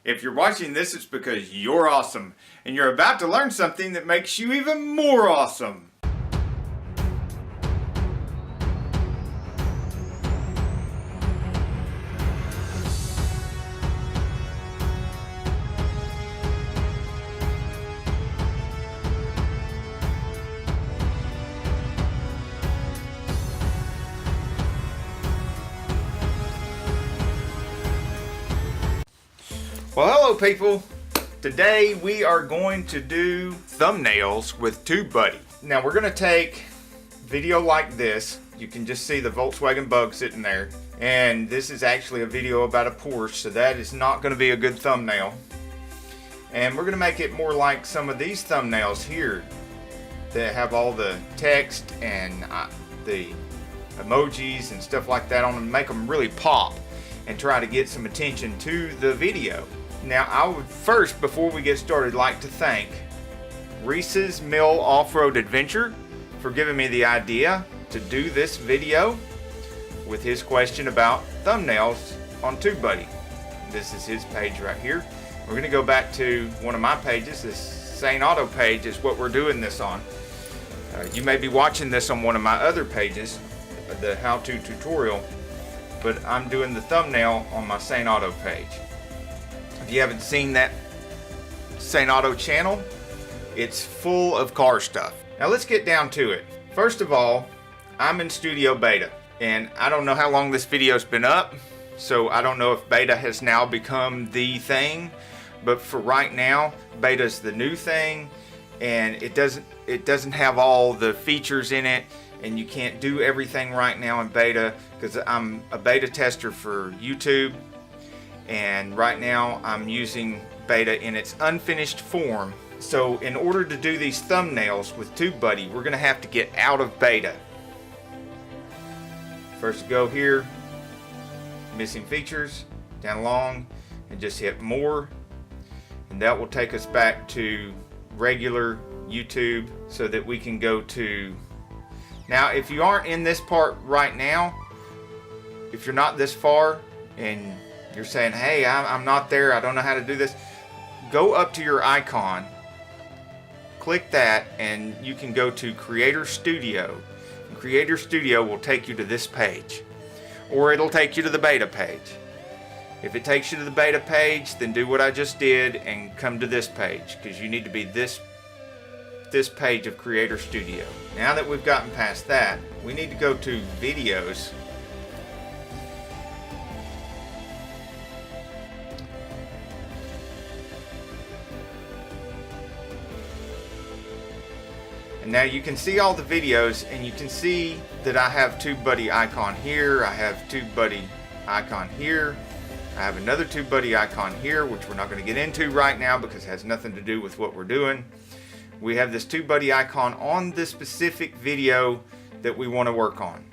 If you're watching this, it's because you're awesome, and you're about to learn something that makes you even more awesome. Well, hello people. Today we are going to do thumbnails with Tubebuddy. Now we're going to take video like this. You can just see the Volkswagen Bug sitting there. And this is actually a video about a Porsche, so that is not going to be a good thumbnail. And we're going to make it more like some of these thumbnails here that have all the text and the emojis and stuff like that on them, make them really pop and try to get some attention to the video. Now I would first, before we get started, like to thank Reese's Mill Off-Road Adventure for giving me the idea to do this video with his question about thumbnails on Tubebuddy. This is his page right here. We're going to go back to one of my pages. This St. Auto page is what we're doing this on. You may be watching this on one of my other pages, the how-to tutorial, but I'm doing the thumbnail on my St. Auto page. If you haven't seen that St. Auto channel, it's full of car stuff. Now let's get down to it. First of all, I'm in studio beta, and I don't know how long this video's been up, so I don't know if beta has now become the thing, but for right now, beta's the new thing, and it doesn't have all the features in it, and you can't do everything right now in beta, because I'm a beta tester for YouTube, and right now I'm using beta in its unfinished form. So in order to do these thumbnails with Tubebuddy, we're going to have to get out of beta. First, go here, missing features, down along, and just hit more, and that will take us back to regular YouTube so that we can go to. Now if you aren't in this part right now, if you're not this far and you're saying, hey, I'm not there, I don't know how to do this, go up to your icon, click that, and you can go to Creator Studio. And Creator Studio will take you to this page, or it'll take you to the beta page. If it takes you to the beta page, then do what I just did and come to this page, because you need to be this page of Creator Studio. Now that we've gotten past that, we need to go to Videos. And now you can see all the videos, and you can see that I have Tubebuddy icon here, I have Tubebuddy icon here, I have another Tubebuddy icon here, which we're not going to get into right now because it has nothing to do with what we're doing. We have this Tubebuddy icon on the specific video that we want to work on.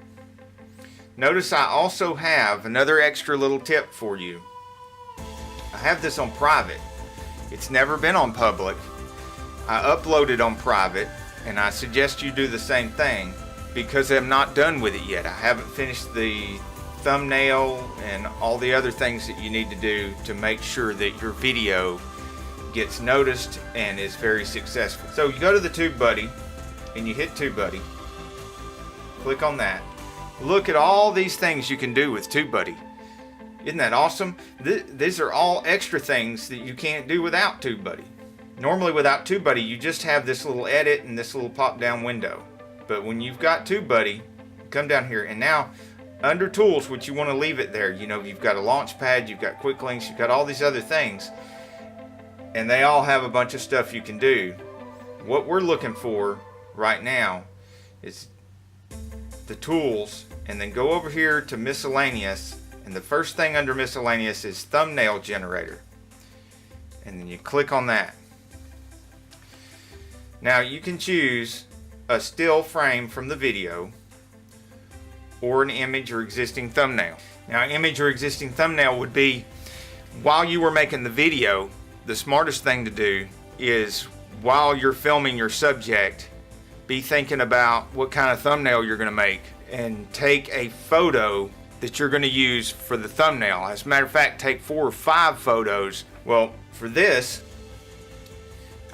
Notice I also have another extra little tip for you. I have this on private. It's never been on public. I uploaded on private, and I suggest you do the same thing because I'm not done with it yet. I haven't finished the thumbnail and all the other things that you need to do to make sure that your video gets noticed and is very successful. So you go to the Tubebuddy and you hit Tubebuddy, click on that. Look at all these things you can do with Tubebuddy. Isn't that awesome? These are all extra things that you can't do without Tubebuddy. Normally without Tubebuddy, you just have this little edit and this little pop down window. But when you've got Tubebuddy, come down here, and now under tools, which you want to leave it there, you know, you've got a launch pad, you've got quick links, you've got all these other things, and they all have a bunch of stuff you can do. What we're looking for right now is the tools, and then go over here to miscellaneous, and the first thing under miscellaneous is thumbnail generator, and then you click on that. Now you can choose a still frame from the video or an image or existing thumbnail. Now, image or existing thumbnail would be while you were making the video. The smartest thing to do is while you're filming your subject, be thinking about what kind of thumbnail you're going to make and take a photo that you're going to use for the thumbnail. As a matter of fact, take 4 or 5 photos. Well, for this,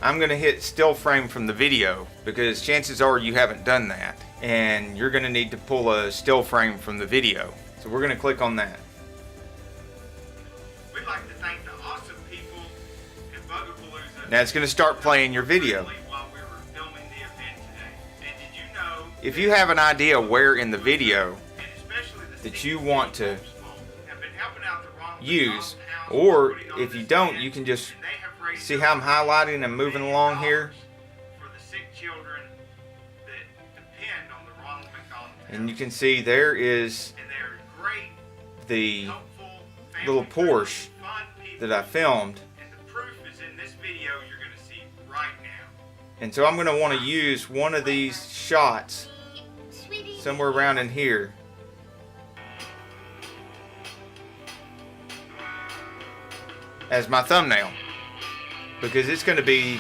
I'm going to hit still frame from the video because chances are you haven't done that, and you're going to need to pull a still frame from the video. So we're going to click on that. We'd like to thank the awesome people at Tubebuddy. Now it's going to start playing your video. If you have an idea where in the video that you want to use, or if you don't, you can just see how I'm highlighting and moving along here. And you can see there is the little Porsche that I filmed. And so I'm going to want to use one of these shots somewhere around in here. As my thumbnail. Because it's going to be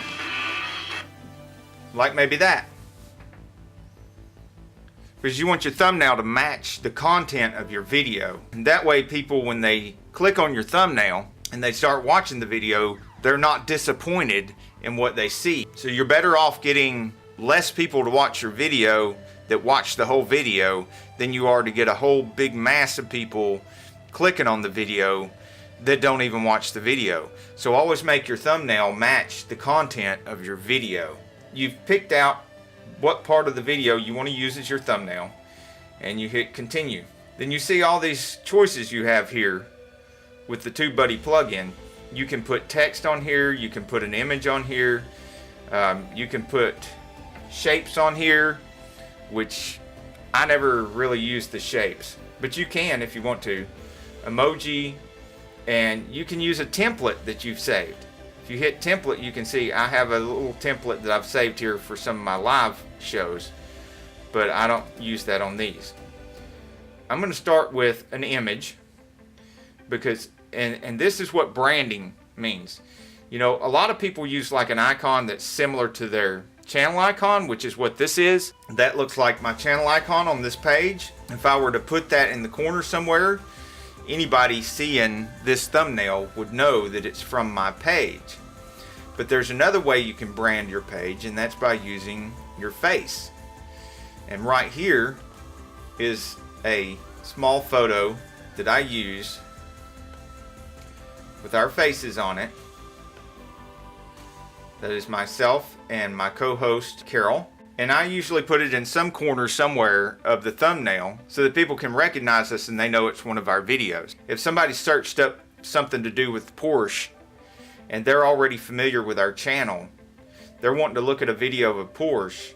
like maybe that. Because you want your thumbnail to match the content of your video. And that way people, when they click on your thumbnail and they start watching the video, they're not disappointed in what they see. So you're better off getting less people to watch your video that watch the whole video than you are to get a whole big mass of people clicking on the video that don't even watch the video. So always make your thumbnail match the content of your video. You've picked out what part of the video you want to use as your thumbnail, and you hit continue. Then you see all these choices you have here with the Tubebuddy plugin. You can put text on here, you can put an image on here, you can put shapes on here, which I never really use the shapes, but you can if you want to. Emoji, and you can use a template that you've saved. If you hit template, you can see I have a little template that I've saved here for some of my live shows, but I don't use that on these. I'm going to start with an image because and this is what branding means. You know, a lot of people use like an icon that's similar to their channel icon, which is what this is. That looks like my channel icon on this page. If I were to put that in the corner somewhere, anybody seeing this thumbnail would know that it's from my page. But there's another way you can brand your page, and that's by using your face. And right here is a small photo that I use with our faces on it. That is myself and my co-host Carol. And I usually put it in some corner somewhere of the thumbnail so that people can recognize us and they know it's one of our videos. If somebody searched up something to do with Porsche and they're already familiar with our channel, they're wanting to look at a video of a Porsche,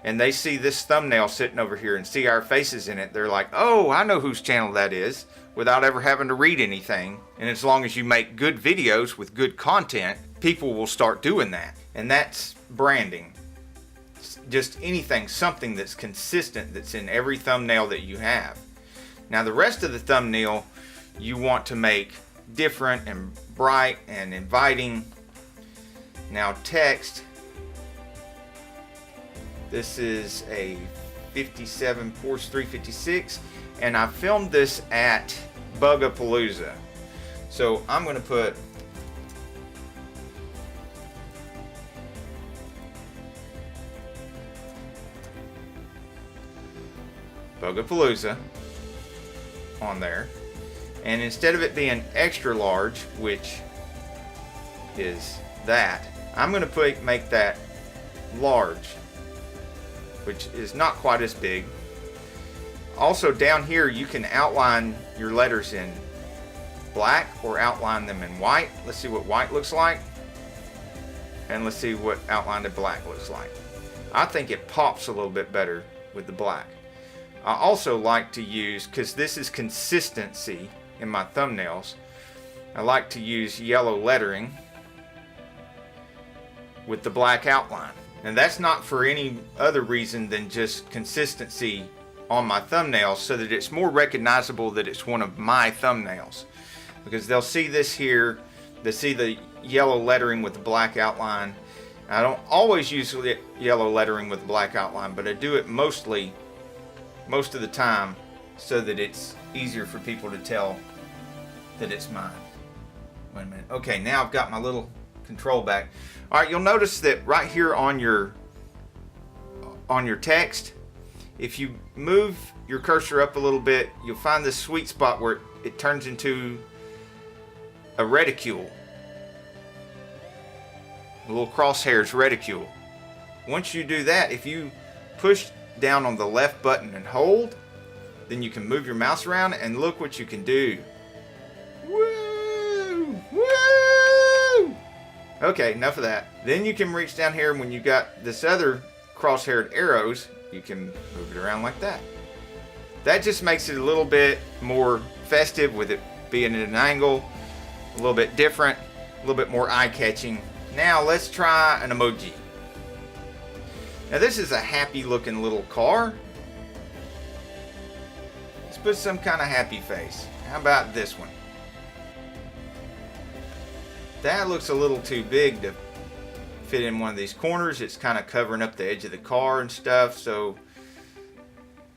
and they see this thumbnail sitting over here and see our faces in it, they're like, oh, I know whose channel that is, without ever having to read anything. And as long as you make good videos with good content, people will start doing that. And that's branding. Just anything, something that's consistent, that's in every thumbnail that you have. Now the rest of the thumbnail you want to make different and bright and inviting. Now text. This is a 57 Porsche 356, and I filmed this at Bugapalooza. So I'm going to put Bugapalooza on there, and instead of it being extra large, which is that, I'm going to make that large, which is not quite as big. Also down here you can outline your letters in black or outline them in white. Let's see what white looks like, and let's see what outlined in black looks like. I think it pops a little bit better with the black. I also like to use, because this is consistency in my thumbnails, I like to use yellow lettering with the black outline. And that's not for any other reason than just consistency on my thumbnails, so that it's more recognizable that it's one of my thumbnails. Because they'll see this here, they see the yellow lettering with the black outline. I don't always use yellow lettering with the black outline, but I do it most of the time so that it's easier for people to tell that it's mine. Wait a minute. Okay, now I've got my little control back. All right, you'll notice that right here on your text, if you move your cursor up a little bit, you'll find this sweet spot where it turns into a reticule. The little crosshairs reticule. Once you do that, if you push down on the left button and hold, then you can move your mouse around and look what you can do. Woo! Woo! Okay, enough of that. Then you can reach down here, and when you got this other crosshaired arrows, you can move it around like that. That just makes it a little bit more festive with it being at an angle, a little bit different, a little bit more eye-catching. Now let's try an emoji. Now this is a happy looking little car. Let's put some kind of happy face. How about this one? That looks a little too big to fit in one of these corners. It's kind of covering up the edge of the car and stuff, so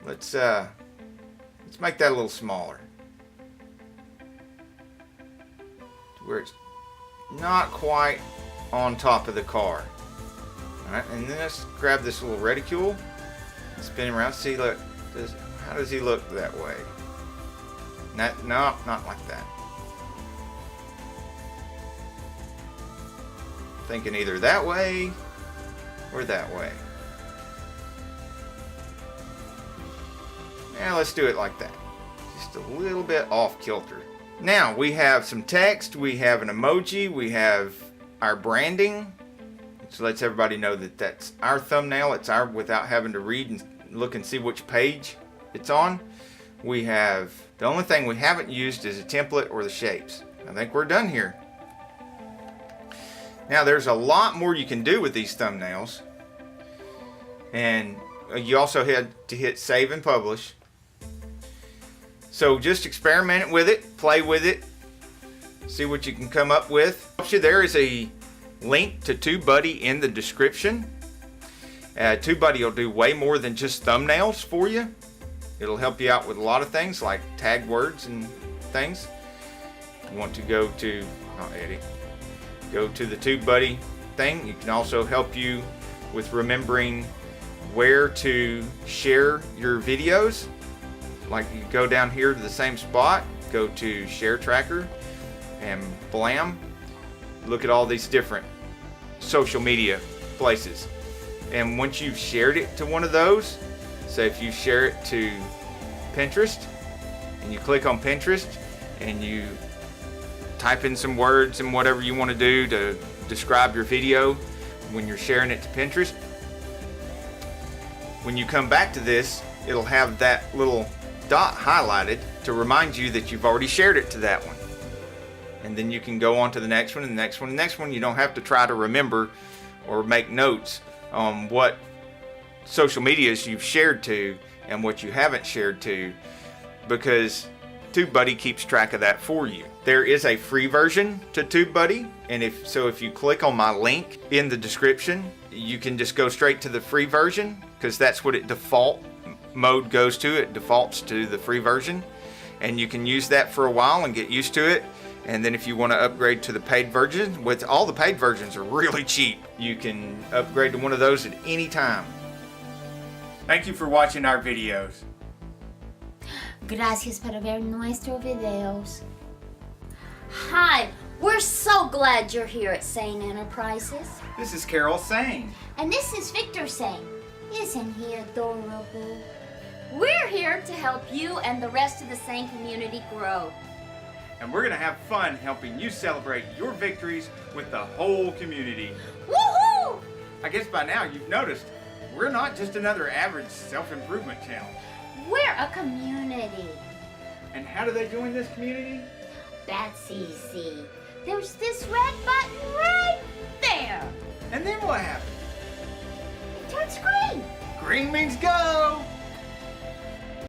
let's make that a little smaller to where it's not quite on top of the car. Alright, and then let's grab this little reticule and spin him around. See, look, how does he look that way? No, not like that. Thinking either that way or that way. Now let's do it like that. Just a little bit off kilter. Now we have some text, we have an emoji, we have our branding, which lets everybody know that that's our thumbnail. It's our, without having to read and look and see which page it's on. We have, the only thing we haven't used is a template or the shapes. I think we're done here. Now there's a lot more you can do with these thumbnails, and you also had to hit save and publish. So just experiment with it, play with it, see what you can come up with. There is a link to Tubebuddy in the description. Tubebuddy will do way more than just thumbnails for you. It'll help you out with a lot of things like tag words and things. You want to go to, go to the Tubebuddy thing. It can also help you with remembering where to share your videos. Like you go down here to the same spot, go to share tracker, and blam, look at all these different social media places. And once you've shared it to one of those, say if you share it to Pinterest, and you click on Pinterest, and you type in some words and whatever you want to do to describe your video when you're sharing it to Pinterest, when you come back to this, it'll have that little dot highlighted to remind you that you've already shared it to that one. And then you can go on to the next one and the next one and the next one. You don't have to try to remember or make notes on what social medias you've shared to and what you haven't shared to, because Tubebuddy keeps track of that for you. There is a free version to Tubebuddy, and if you click on my link in the description, you can just go straight to the free version, because that's what it default mode goes to. It defaults to the free version, and you can use that for a while and get used to it. And then if you want to upgrade to the paid version, with all the paid versions are really cheap, you can upgrade to one of those at any time. Thank you for watching our videos. Gracias por ver nuestros videos. Hi, we're so glad you're here at Sane Enterprises. This is Carol Sane. And this is Victor Sane. Isn't he adorable? We're here to help you and the rest of the Sane community grow. And we're going to have fun helping you celebrate your victories with the whole community. Woohoo! I guess by now you've noticed, we're not just another average self-improvement channel. We're a community. And how do they join this community? That's easy. There's this red button right there. And then what happens? It turns green. Green means go!